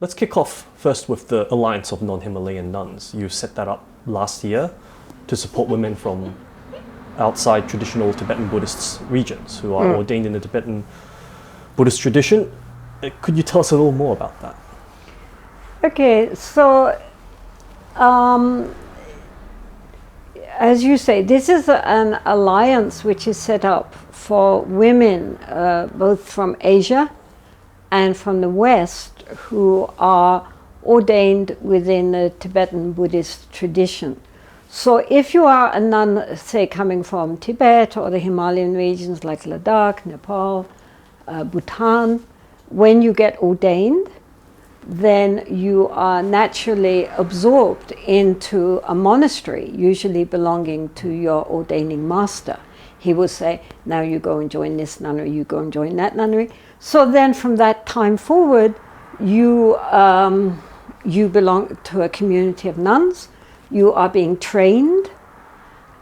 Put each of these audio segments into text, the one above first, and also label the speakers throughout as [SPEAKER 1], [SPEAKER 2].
[SPEAKER 1] let's kick off first with the Alliance of Non-Himalayan Nuns. You set that up last year to support women from outside traditional Tibetan Buddhist regions who are ordained in the Tibetan Buddhist tradition. Could you tell us a little more about that?
[SPEAKER 2] Okay, so as you say, this is an alliance which is set up for women both from Asia and from the West who are ordained within the Tibetan Buddhist tradition. So if you are a nun, say, coming from Tibet or the Himalayan regions like Ladakh, Nepal, Bhutan, when you get ordained, then you are naturally absorbed into a monastery, usually belonging to your ordaining master. He will say, now you go and join this nunnery, you go and join that nunnery. So then from that time forward, you belong to a community of nuns. You are being trained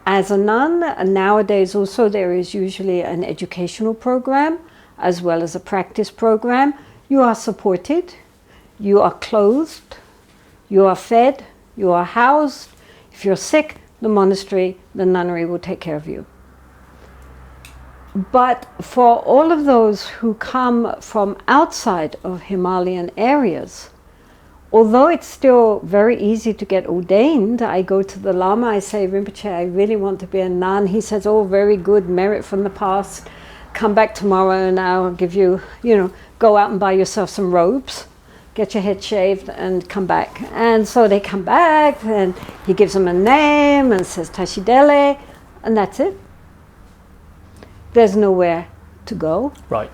[SPEAKER 2] as a nun, and nowadays also there is usually an educational program as well as a practice program. You are supported, you are clothed, you are fed, you are housed. If you're sick, the monastery, the nunnery will take care of you. But for all of those who come from outside of Himalayan areas, although it's still very easy to get ordained, I go to the Lama, I say, Rinpoche, I really want to be a nun. He says, oh, very good, merit from the past. Come back tomorrow and I'll give you, go out and buy yourself some robes, get your head shaved and come back. And so they come back and he gives them a name and says Tashidele, and that's it. There's nowhere to go.
[SPEAKER 1] Right.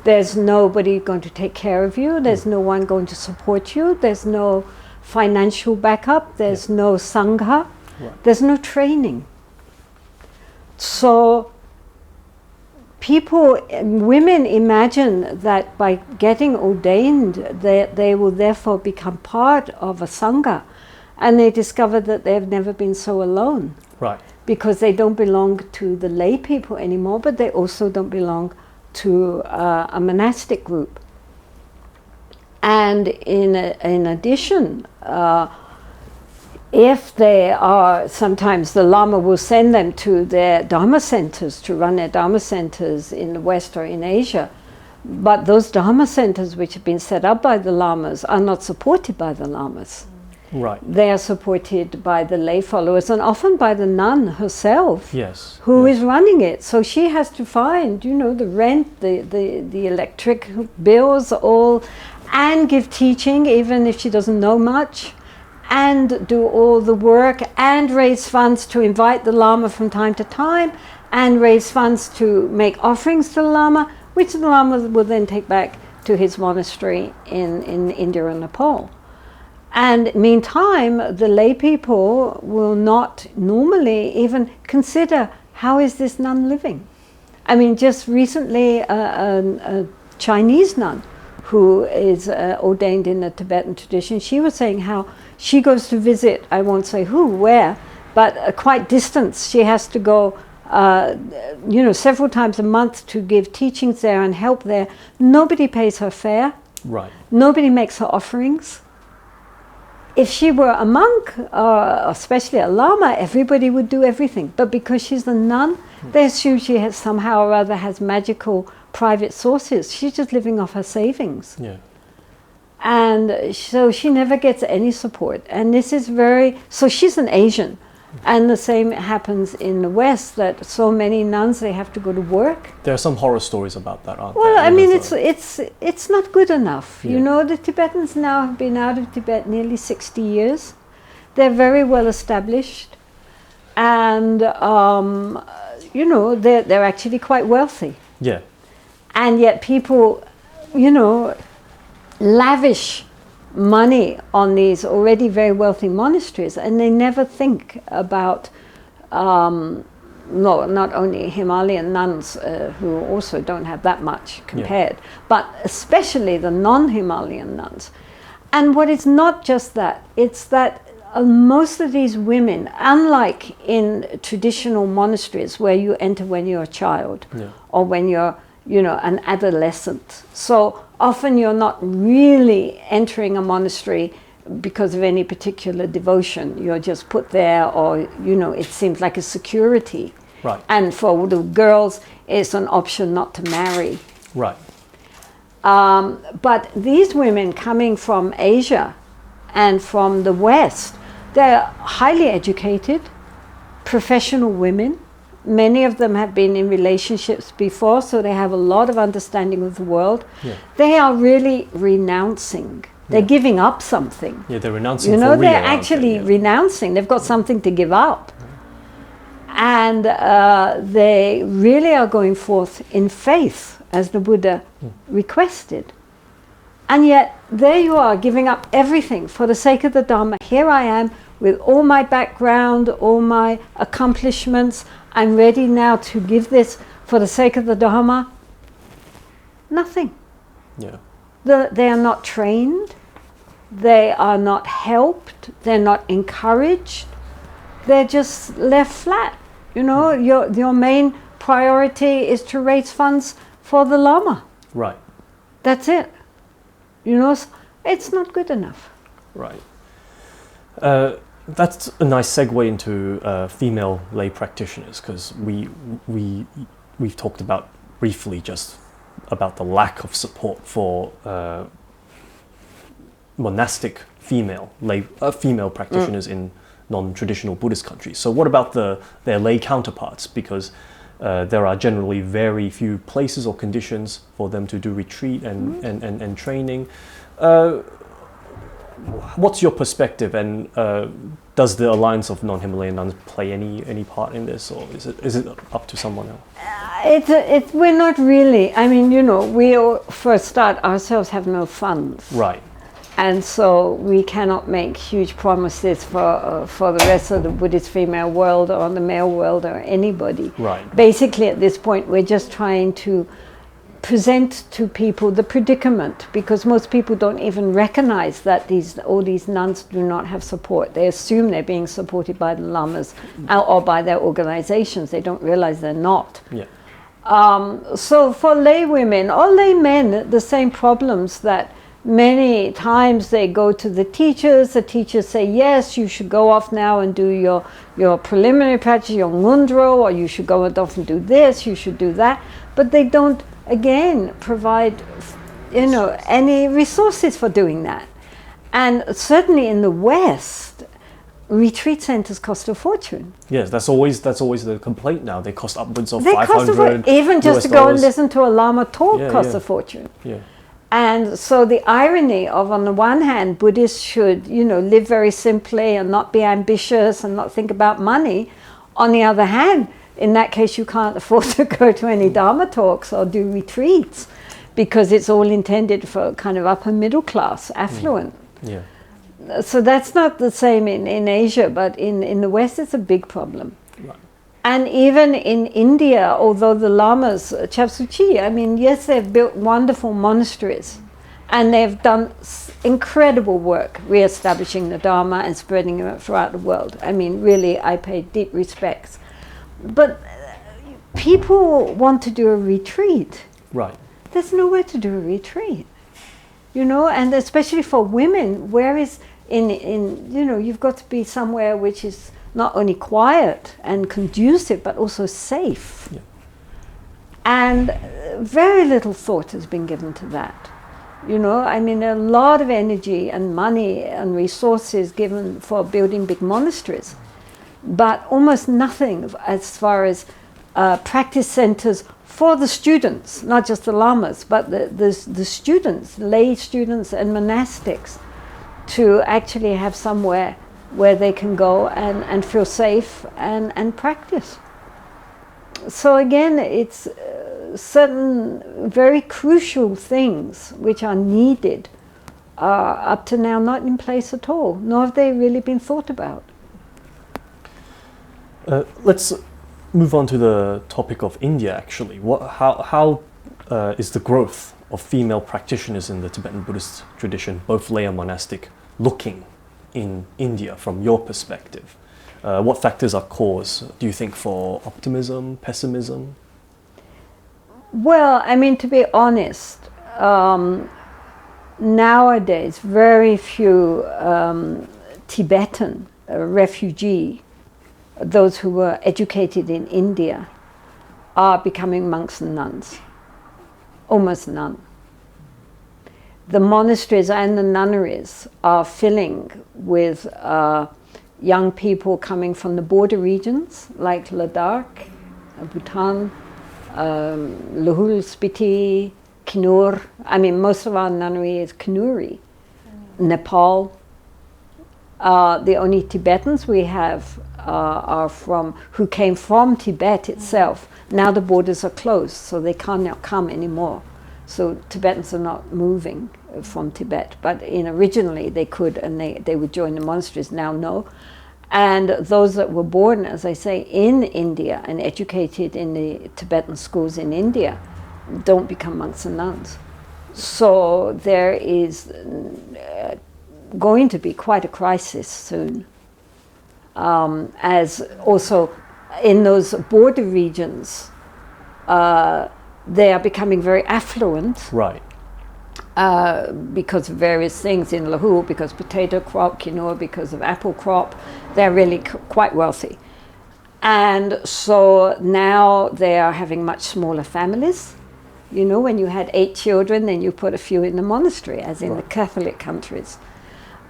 [SPEAKER 2] There's nobody going to take care of you. There's no one going to support you. There's no financial backup. There's no sangha.
[SPEAKER 1] Right.
[SPEAKER 2] There's no training. So women imagine that by getting ordained, they will therefore become part of a sangha. And they discover that they've never been so alone.
[SPEAKER 1] Right.
[SPEAKER 2] Because they don't belong to the lay people anymore, but they also don't belong to a monastic group. And in addition, if they are, sometimes the Lama will send them to their Dharma centers, to run their Dharma centers in the West or in Asia. But those Dharma centers which have been set up by the Lamas are not supported by the Lamas.
[SPEAKER 1] Right.
[SPEAKER 2] They are supported by the lay followers and often by the nun herself,
[SPEAKER 1] yes,
[SPEAKER 2] who is running it. So she has to find, the rent, the electric bills, all, and give teaching, even if she doesn't know much, and do all the work, and raise funds to invite the Lama from time to time, and raise funds to make offerings to the Lama, which the Lama will then take back to his monastery in India and Nepal. And meantime, the lay people will not normally even consider, how is this nun living? I mean, just recently, a Chinese nun who is ordained in the Tibetan tradition, she was saying how she goes to visit, I won't say who, where, but quite distance. She has to go, several times a month to give teachings there and help there. Nobody pays her fare.
[SPEAKER 1] Right.
[SPEAKER 2] Nobody makes her offerings. If she were a monk, especially a Lama, everybody would do everything. But because she's a nun, they assume she has somehow or other has magical private sources. She's just living off her savings.
[SPEAKER 1] Yeah.
[SPEAKER 2] And so she never gets any support. And this is so she's an Asian. And the same happens in the West, that so many nuns, they have to go to work.
[SPEAKER 1] There are some horror stories about that, aren't there?
[SPEAKER 2] Well, I mean, it's not good enough.
[SPEAKER 1] Yeah.
[SPEAKER 2] The Tibetans now have been out of Tibet nearly 60 years. They're very well established. And, they're actually quite wealthy.
[SPEAKER 1] Yeah.
[SPEAKER 2] And yet people, lavish money on these already very wealthy monasteries, and they never think about not only Himalayan nuns who also don't have that much compared, but especially the non-Himalayan nuns. And what is not just that, it's that most of these women, unlike in traditional monasteries where you enter when you're a child or when you're an adolescent. So often you're not really entering a monastery because of any particular devotion. You're just put there, or it seems like a security.
[SPEAKER 1] Right.
[SPEAKER 2] And for the girls, it's an option not to marry.
[SPEAKER 1] Right.
[SPEAKER 2] But these women coming from Asia and from the West, they're highly educated, professional women. Many of them have been in relationships before, so they have a lot of understanding of the world. Yeah. They are really renouncing. They're giving up something.
[SPEAKER 1] Yeah, they're renouncing for real.
[SPEAKER 2] They're actually renouncing. They've got something to give up. And they really are going forth in faith, as the Buddha requested. And yet, there you are, giving up everything for the sake of the Dharma. Here I am, with all my background, all my accomplishments. I'm ready now to give this for the sake of the Dharma. Nothing.
[SPEAKER 1] Yeah.
[SPEAKER 2] They are not trained. They are not helped. They're not encouraged. They're just left flat. Your main priority is to raise funds for the Lama.
[SPEAKER 1] Right.
[SPEAKER 2] That's it. It's not good enough.
[SPEAKER 1] Right. That's a nice segue into female lay practitioners, because we've talked about briefly just about the lack of support for monastic female practitioners in non-traditional Buddhist countries. So what about their lay counterparts? Because there are generally very few places or conditions for them to do retreat and training. What's your perspective, and does the Alliance of Non-Himalayan Nuns play any part in this, or is it up to someone else?
[SPEAKER 2] We're not really. I mean, we first start ourselves have no funds.
[SPEAKER 1] Right.
[SPEAKER 2] And so we cannot make huge promises for the rest of the Buddhist female world or the male world or anybody.
[SPEAKER 1] Right.
[SPEAKER 2] Basically, at this point, we're just trying to present to people the predicament, because most people don't even recognize that all these nuns do not have support. They assume they're being supported by the lamas or by their organizations. They don't realize they're not.
[SPEAKER 1] Yeah.
[SPEAKER 2] So for lay women or lay men, the same problems that many times they go to the teachers say, yes, you should go off now and do your preliminary practice, your ngundro, or you should go off and do this, you should do that. But they don't, again, provide, any resources for doing that. And certainly in the West, retreat centers cost a fortune.
[SPEAKER 1] Yes, that's always the complaint now. They cost upwards of
[SPEAKER 2] they
[SPEAKER 1] 500
[SPEAKER 2] even just
[SPEAKER 1] US
[SPEAKER 2] to go
[SPEAKER 1] dollars.
[SPEAKER 2] and listen to a Lama talk costs a fortune.
[SPEAKER 1] Yeah.
[SPEAKER 2] And so the irony of, on the one hand, Buddhists should, live very simply and not be ambitious and not think about money. On the other hand, in that case, you can't afford to go to any Dharma talks or do retreats, because it's all intended for kind of upper middle class, affluent.
[SPEAKER 1] Yeah.
[SPEAKER 2] So that's not the same in Asia, but in the West, it's a big problem.
[SPEAKER 1] Right.
[SPEAKER 2] And even in India, although the lamas, Chapsuchi, I mean, yes, they've built wonderful monasteries, and they've done incredible work re-establishing the Dharma and spreading it throughout the world. I mean, really, I pay deep respects. But people want to do a retreat.
[SPEAKER 1] Right.
[SPEAKER 2] There's nowhere to do a retreat, and especially for women, where is you've got to be somewhere which is not only quiet and conducive, but also safe.
[SPEAKER 1] Yeah.
[SPEAKER 2] And very little thought has been given to that. I mean, a lot of energy and money and resources given for building big monasteries, but almost nothing as far as practice centers for the students, not just the lamas, but the students, lay students and monastics, to actually have somewhere where they can go and feel safe and practice. So again, it's certain very crucial things which are needed are up to now not in place at all, nor have they really been thought about.
[SPEAKER 1] Let's move on to the topic of India, actually. How is the growth of female practitioners in the Tibetan Buddhist tradition, both lay and monastic, looking in India from your perspective? What factors are cause, do you think, for optimism, pessimism?
[SPEAKER 2] Well, I mean, to be honest, nowadays very few Tibetan refugee, those who were educated in India, are becoming monks and nuns. Almost none. The monasteries and the nunneries are filling with young people coming from the border regions like Ladakh, Bhutan, Lahul Spiti, Kinur. I mean, most of our nunnery is Kanuri. Nepal. The only Tibetans we have are who came from Tibet itself. Now the borders are closed, so they cannot come anymore. So Tibetans are not moving from Tibet, but originally they could, and they would join the monasteries. Now no. And those that were born, as I say, in India and educated in the Tibetan schools in India don't become monks and nuns. So there is going to be quite a crisis soon. As also in those border regions, they are becoming very affluent.
[SPEAKER 1] Right.
[SPEAKER 2] Because of various things in Lahul, because potato crop, Kinur, because of apple crop, they're really quite wealthy. And so now they are having much smaller families. You know, when you had 8 children, then you put a few in the monastery, as in the Catholic countries.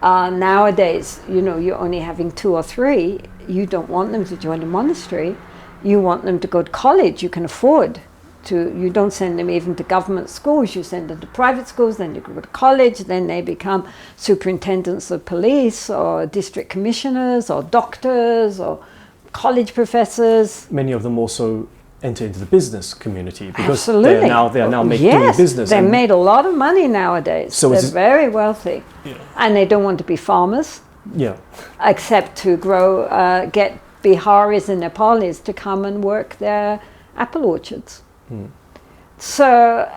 [SPEAKER 2] Nowadays, you know, you're only having 2 or 3. You don't want them to join a monastery. You want them to go to college. You can afford to. You don't send them even to government schools. You send them to private schools. Then they go to college. Then they become superintendents of police or district commissioners or doctors or college professors.
[SPEAKER 1] Many of them also enter into the business community because
[SPEAKER 2] Absolutely.
[SPEAKER 1] they're now doing business.
[SPEAKER 2] They made a lot of money nowadays.
[SPEAKER 1] So
[SPEAKER 2] they're very wealthy, and they don't want to be farmers.
[SPEAKER 1] Yeah.
[SPEAKER 2] Except to grow, get Biharis and Nepalis to come and work their apple orchards. So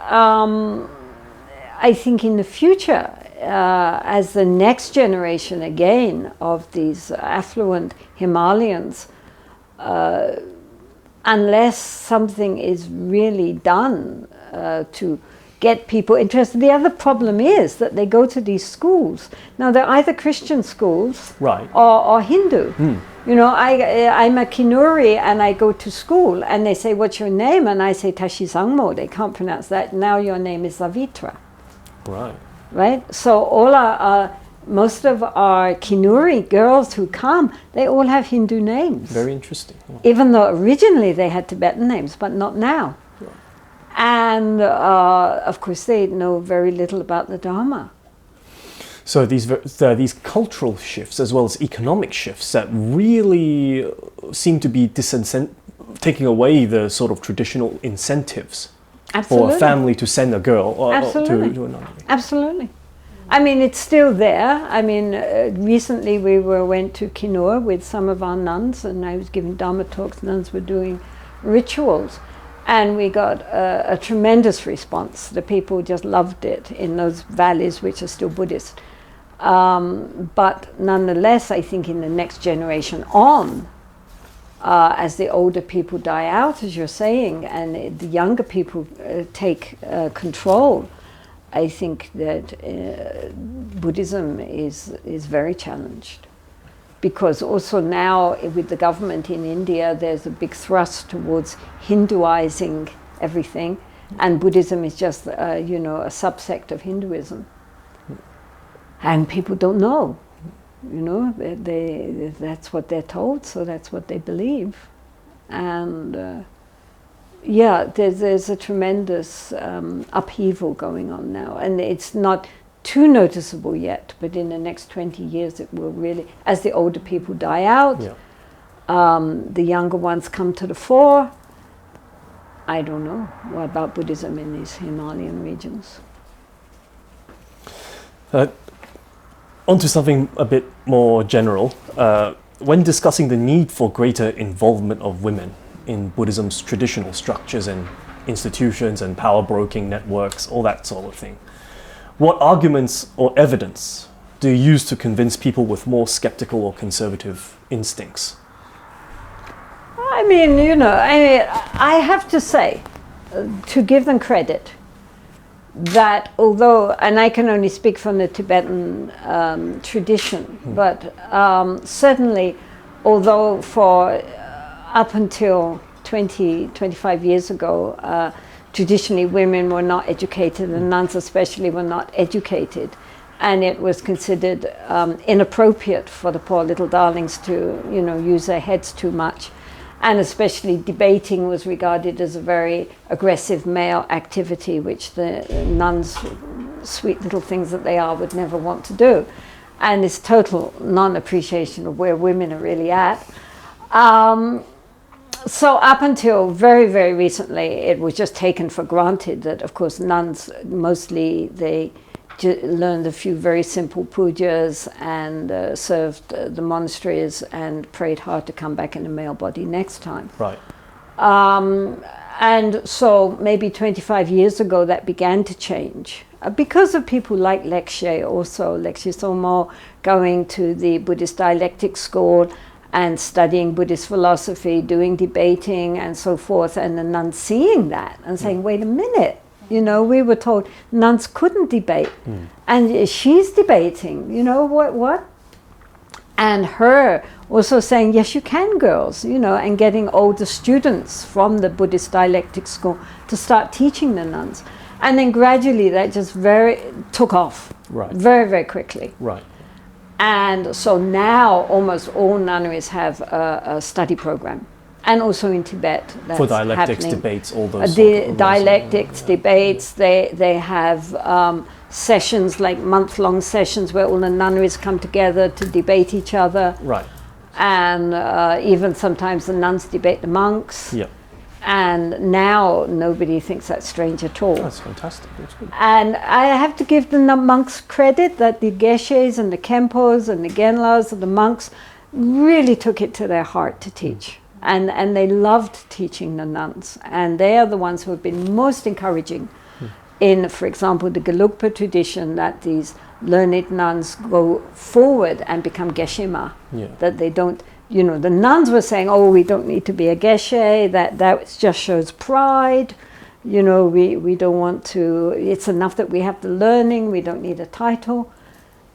[SPEAKER 2] I think in the future, as the next generation again of these affluent Himalayans, unless something is really done to get people interested. The other problem is that they go to these schools. Now they're either Christian schools,
[SPEAKER 1] right,
[SPEAKER 2] or Hindu. You know, I'm a Kinuri and I go to school and they say, "What's your name?" And I say Tashi Sangmo. They can't pronounce that. Now your name is Savitra.
[SPEAKER 1] Right.
[SPEAKER 2] Right. So all most of our Kinuri girls who come, they all have Hindu names.
[SPEAKER 1] Very interesting.
[SPEAKER 2] Even though originally they had Tibetan names, but not now. Yeah. And of course they know very little about the Dharma.
[SPEAKER 1] So these cultural shifts as well as economic shifts that really seem to be taking away the sort of traditional incentives for a family to send a girl to another.
[SPEAKER 2] Absolutely. I mean, it's still there. I mean, recently we went to Kinur with some of our nuns, and I was giving Dharma talks. Nuns were doing rituals, and we got a tremendous response. The people just loved it in those valleys, which are still Buddhist. But nonetheless, I think in the next generation on, as the older people die out, as you're saying, and the younger people take control, I think that Buddhism is very challenged, because also now with the government in India there's a big thrust towards Hinduizing everything, and Buddhism is just a subsect of Hinduism, and people don't know, you know, that's what they're told, so that's what they believe, and there's a tremendous upheaval going on now, and it's not too noticeable yet, but in the next 20 years it will really, as the older people die out, the younger ones come to the fore. I don't know what about Buddhism in these Himalayan regions.
[SPEAKER 1] Onto something a bit more general. When discussing the need for greater involvement of women in Buddhism's traditional structures and institutions and power broking networks, all that sort of thing, what arguments or evidence do you use to convince people with more skeptical or conservative instincts?
[SPEAKER 2] I mean, I have to say, to give them credit, that although, and I can only speak from the Tibetan tradition, but certainly, although for up until 25 years ago, traditionally women were not educated, and nuns especially were not educated, and it was considered inappropriate for the poor little darlings to, use their heads too much. And especially debating was regarded as a very aggressive male activity, which the nuns, sweet little things that they are, would never want to do. And this total non-appreciation of where women are really at. So up until very, very recently, it was just taken for granted that, of course, nuns, mostly they learned a few very simple pujas and served the monasteries and prayed hard to come back in a male body next time.
[SPEAKER 1] Right.
[SPEAKER 2] And so maybe 25 years ago that began to change because of people like Lekshe also, Lekshe Somo, going to the Buddhist dialectic school and studying Buddhist philosophy, doing debating and so forth, and the nuns seeing that and saying, wait a minute, we were told nuns couldn't debate, and she's debating, what? And her also saying, yes, you can, girls, and getting older students from the Buddhist dialectic school to start teaching the nuns. And then gradually that just took off,
[SPEAKER 1] right,
[SPEAKER 2] very, very quickly.
[SPEAKER 1] Right.
[SPEAKER 2] And so now almost all nunneries have a study program. And also in Tibet, that's
[SPEAKER 1] for dialectics,
[SPEAKER 2] happening.
[SPEAKER 1] debates, all those.
[SPEAKER 2] The dialectics, debates, they have sessions, like month-long sessions where all the nunneries come together to debate each other.
[SPEAKER 1] Right.
[SPEAKER 2] And even sometimes the nuns debate the monks.
[SPEAKER 1] Yeah.
[SPEAKER 2] And now nobody thinks that's strange at all.
[SPEAKER 1] That's fantastic. That's good.
[SPEAKER 2] And I have to give the monks credit that the geshes and the khenpos and the genlas and the monks really took it to their heart to teach. And they loved teaching the nuns. And they are the ones who have been most encouraging in, for example, the Gelugpa tradition, that these learned nuns go forward and become geshe-ma.
[SPEAKER 1] Yeah.
[SPEAKER 2] That they don't, the nuns were saying, oh, we don't need to be a geshe, that just shows pride. We don't want to, it's enough that we have the learning, we don't need a title.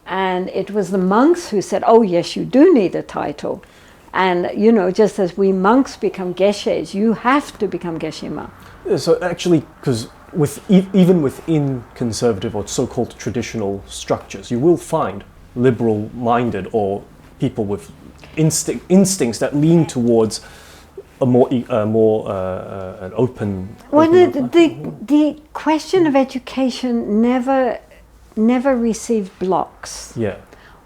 [SPEAKER 2] And it was the monks who said, oh, yes, you do need a title. And, just as we monks become geshes, you have to become geshe-ma.
[SPEAKER 1] So actually, because even within conservative or so-called traditional structures, you will find liberal-minded or people with instincts that lean towards a more an open.
[SPEAKER 2] Well, the question of education never received blocks.
[SPEAKER 1] Yeah.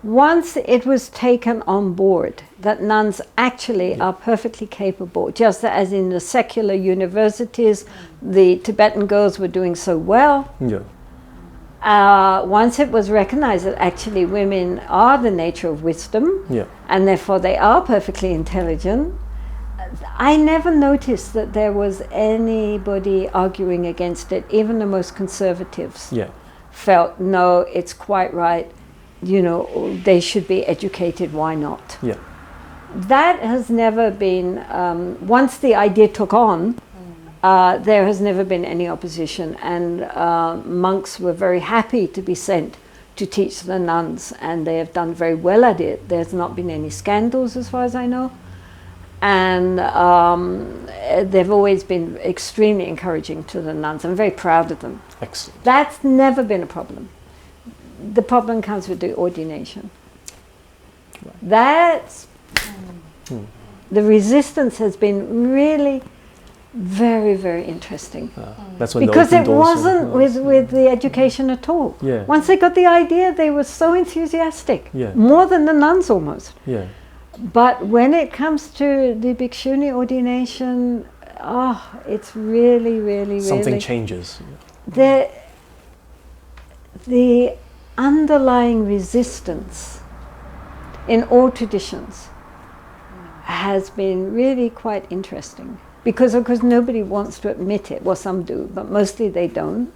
[SPEAKER 2] Once it was taken on board that nuns actually are perfectly capable, just as in the secular universities, the Tibetan girls were doing so well.
[SPEAKER 1] Yeah.
[SPEAKER 2] Once it was recognized that actually women are the nature of wisdom,
[SPEAKER 1] yeah,
[SPEAKER 2] and therefore they are perfectly intelligent, I never noticed that there was anybody arguing against it. Even the most conservatives felt, no, it's quite right. They should be educated, why not?
[SPEAKER 1] Yeah.
[SPEAKER 2] That has never been, once the idea took on, there has never been any opposition, and monks were very happy to be sent to teach the nuns, and they have done very well at it. There's not been any scandals as far as I know, and they've always been extremely encouraging to the nuns. I'm very proud of them.
[SPEAKER 1] Excellent.
[SPEAKER 2] That's never been a problem. The problem comes with the ordination.
[SPEAKER 1] Right.
[SPEAKER 2] That's the resistance has been really very, very interesting.
[SPEAKER 1] That's when
[SPEAKER 2] because
[SPEAKER 1] the
[SPEAKER 2] it wasn't with the education at all.
[SPEAKER 1] Yeah.
[SPEAKER 2] Once they got the idea, they were so enthusiastic.
[SPEAKER 1] Yeah.
[SPEAKER 2] More than the nuns almost.
[SPEAKER 1] Yeah.
[SPEAKER 2] But when it comes to the bhikshuni ordination, it's really
[SPEAKER 1] something changes.
[SPEAKER 2] The underlying resistance in all traditions has been really quite interesting, because of course nobody wants to admit it. Well, some do, but mostly they don't.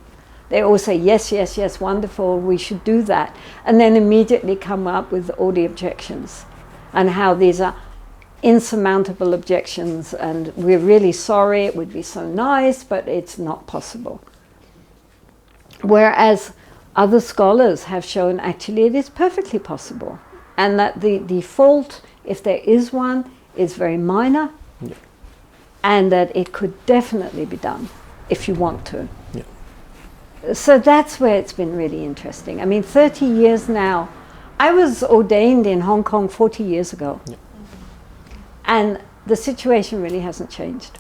[SPEAKER 2] They all say yes, yes, yes, wonderful, we should do that, and then immediately come up with all the objections and how these are insurmountable objections, and we're really sorry, it would be so nice, but it's not possible. Whereas other scholars have shown actually it is perfectly possible, and that the fault, if there is one, is very minor,
[SPEAKER 1] Yeah.
[SPEAKER 2] and that it could definitely be done if you want to.
[SPEAKER 1] Yeah.
[SPEAKER 2] So that's where it's been really interesting. I mean, 30 years now. I was ordained in Hong Kong 40 years ago.
[SPEAKER 1] Yeah.
[SPEAKER 2] And the situation really hasn't changed.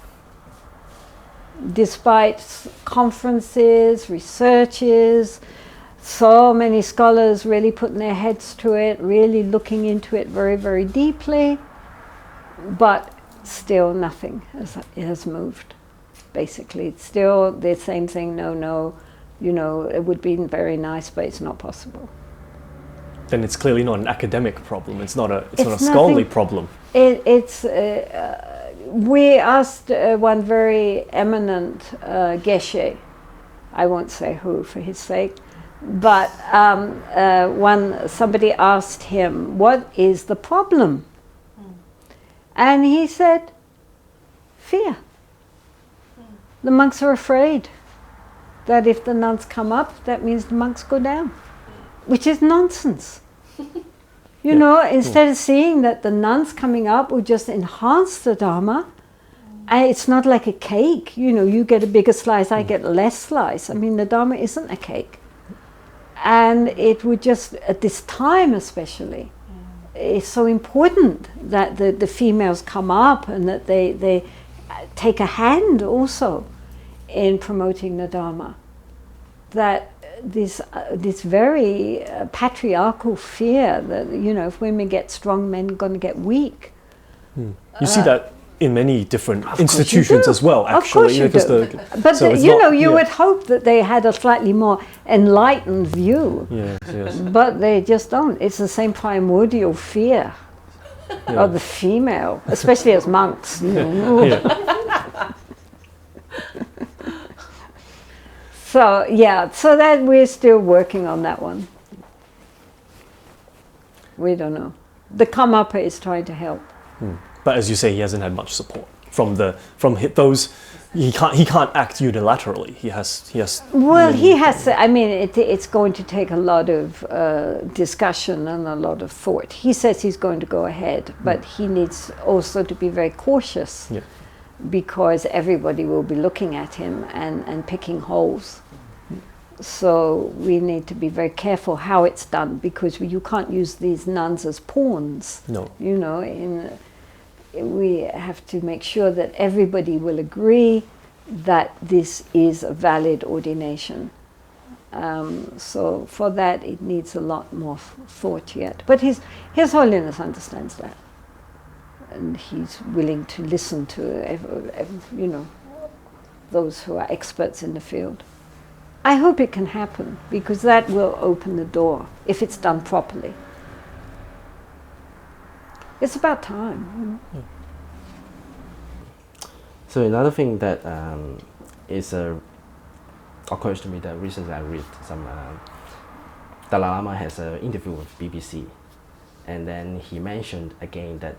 [SPEAKER 2] Despite conferences, researches, so many scholars really putting their heads to it, really looking into it very, very deeply, but still nothing has moved. Basically, it's still the same thing. No, you know, it would be very nice, but it's not possible.
[SPEAKER 1] Then it's clearly not an academic problem. It's not a scholarly problem.
[SPEAKER 2] We asked one very eminent geshe, I won't say who for his sake, but somebody asked him, what is the problem? And he said, fear. The monks are afraid that if the nuns come up, that means the monks go down, which is nonsense. You know, instead of seeing that the nuns coming up will just enhance the Dharma, and it's not like a cake, you know, you get a bigger slice, I get less slice. I mean, the Dharma isn't a cake. And it would just, at this time especially, it's so important that the females come up and that they take a hand also in promoting the Dharma. That this very patriarchal fear that, you know, if women get strong, men are going to get weak.
[SPEAKER 1] You see that in many different institutions as well, actually.
[SPEAKER 2] Of course you do. But you would hope that they had a slightly more enlightened view.
[SPEAKER 1] Yes.
[SPEAKER 2] But they just don't. It's the same primordial fear of the female, especially as monks. You know. So that we're still working on that one. We don't know. The come-upper is trying to help.
[SPEAKER 1] But as you say, he hasn't had much support from those. He can't act unilaterally. He has.
[SPEAKER 2] Well, he has. I mean, it's going to take a lot of discussion and a lot of thought. He says he's going to go ahead, but he needs also to be very cautious.
[SPEAKER 1] Yeah.
[SPEAKER 2] Because everybody will be looking at him and picking holes. So we need to be very careful how it's done, because you can't use these nuns as pawns.
[SPEAKER 1] No.
[SPEAKER 2] You know, we have to make sure that everybody will agree that this is a valid ordination. So for that it needs a lot more thought yet. But His Holiness understands that. And he's willing to listen to, you know, those who are experts in the field. I hope it can happen, because that will open the door if it's done properly. It's about time. You know?
[SPEAKER 3] So another thing that occurs to me that recently I read some Dalai Lama has an interview with BBC, and then he mentioned again that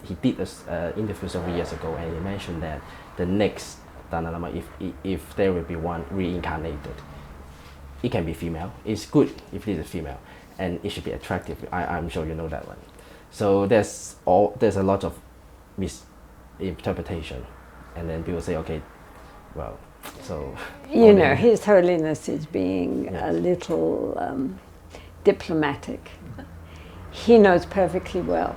[SPEAKER 3] he did this interview several years ago, and he mentioned that the next Dalai Lama, if there will be one reincarnated, it can be female. It's good if it is a female, and it should be attractive. I'm sure you know that one. So there's a lot of misinterpretation, and then people say, okay, well, so
[SPEAKER 2] you know, His Holiness is being a little diplomatic. He knows perfectly well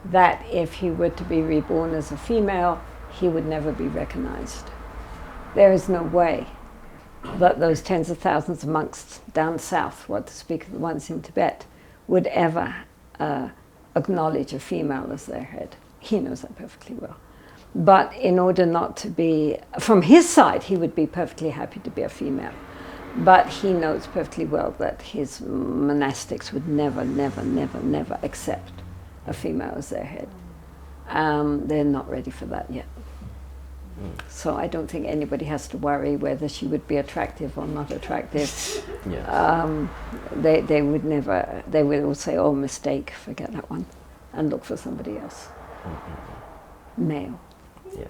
[SPEAKER 2] that if he were to be reborn as a female, he would never be recognized. There is no way that those tens of thousands of monks down south, what to speak of the ones in Tibet, would ever acknowledge a female as their head. He knows that perfectly well. But in order not to be, from his side, he would be perfectly happy to be a female. But he knows perfectly well that his monastics would never, never, never, never accept a female as their head. They're not ready for that yet. So I don't think anybody has to worry whether she would be attractive or not attractive. They would never, they would all say, oh, mistake, forget that one, and look for somebody else. Male.
[SPEAKER 3] Yes.